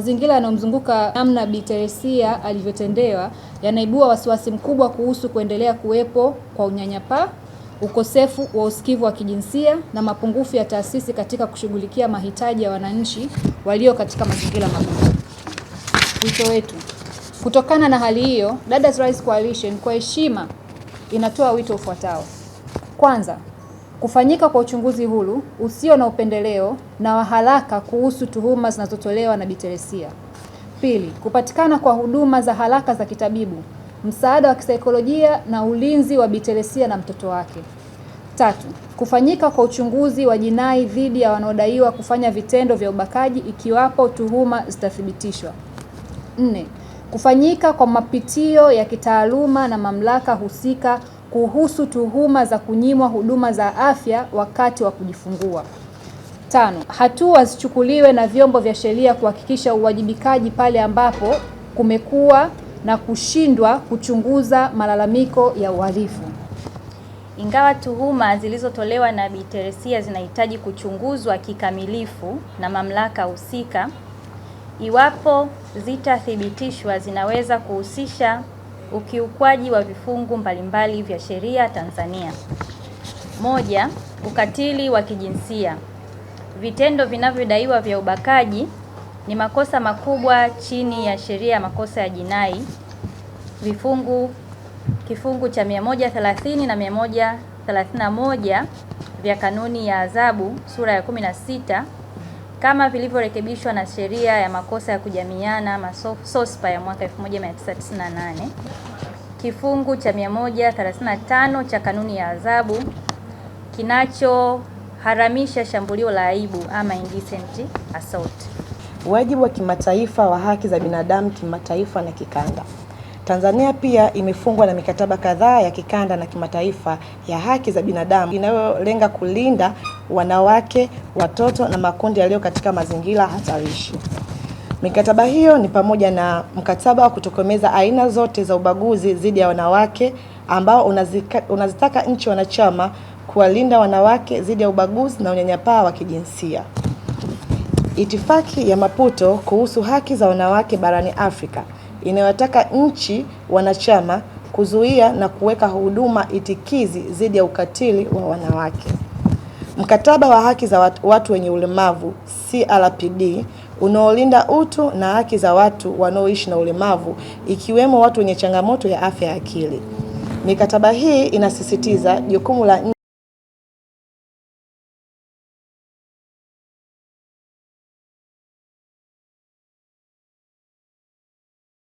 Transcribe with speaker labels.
Speaker 1: mazingira yanayomzunguka namna Bi Teresia alivyotendewa yanaibua wasiwasi mkubwa kuhusu kuendelea kuwepo kwa unyanyapaa, ukosefu wa usikivu wa kijinsia na mapungufu ya taasisi katika kushughulikia mahitaji ya wananchi walio katika mazingira magumu. Wito wetu. Kutokana na hali hiyo, Dadas Rise Coalition kwa heshima inatoa wito ufuatao. Kwanza, kufanyika kwa uchunguzi huru, usio na upendeleo na wa haraka kuhusu tuhuma zinazotolewa na Bi Teresia. Pili, kupatikana kwa huduma za haraka za kitabibu, msaada wa kisaikolojia na ulinzi wa Bi Teresia na mtoto wake. Tatu, kufanyika kwa uchunguzi wa jinai dhidi ya wanaodaiwa kufanya vitendo vya ubakaji ikiwapo tuhuma zitathibitishwa. 4, kufanyika kwa mapitio ya kitaaluma na mamlaka husika kuhusu tuhuma za kunyimwa huduma za afya wakati wa kujifungua. 5, hatua zichukuliwe na vyombo vya sheria kuhakikisha uwajibikaji pale ambapo kumekuwa na kushindwa kuchunguza malalamiko ya uhalifu.
Speaker 2: Ingawa tuhuma zilizotolewa na Bi Teresia zinahitaji kuchunguzwa kikamilifu na mamlaka husika, iwapo zitathibitishwa zinaweza kuhusisha ukiukwaji wa vifungu mbalimbali vya sheria Tanzania. 1. Ukatili wa kijinsia. Vitendo vinavyodaiwa vya ubakaji ni makosa makubwa chini ya sheria ya makosa ya jinai kifungu cha 130 na 131 vya kanuni ya adhabu sura ya 16 kama vilivyorekebishwa na sheria ya makosa ya kujamiana SOSPA ya mwaka 1998, kifungu cha 135 cha kanuni ya adhabu kinachoharamisha shambulio la aibu ama indecent assault.
Speaker 3: Wajibu wa kimataifa wa haki za binadamu kimataifa na kikanda. Tanzania pia imefungwa na mikataba kadhaa ya kikanda na kimataifa ya haki za binadamu inayolenga kulinda wanawake, watoto na makundi yaliyo katika mazingira hatarishi. Mikataba hiyo ni pamoja na mkataba wa kutokomeza aina zote za ubaguzi dhidi ya wanawake ambao unazitaka nchi wanachama kuwalinda wanawake dhidi ya ubaguzi na unyanyapaa wa kijinsia. Itifaki ya Maputo kuhusu haki za wanawake barani Afrika inayotaka nchi wanachama kuzuia na kuweka huduma itikizi dhidi ya ukatili wa wanawake. Mkataba wa haki za watu wenye ulemavu CRPD unaolinda utu na haki za watu wanaoishi na ulemavu ikiwemo watu wenye changamoto ya afya ya akili. Mikataba hii inasisitiza jukumu la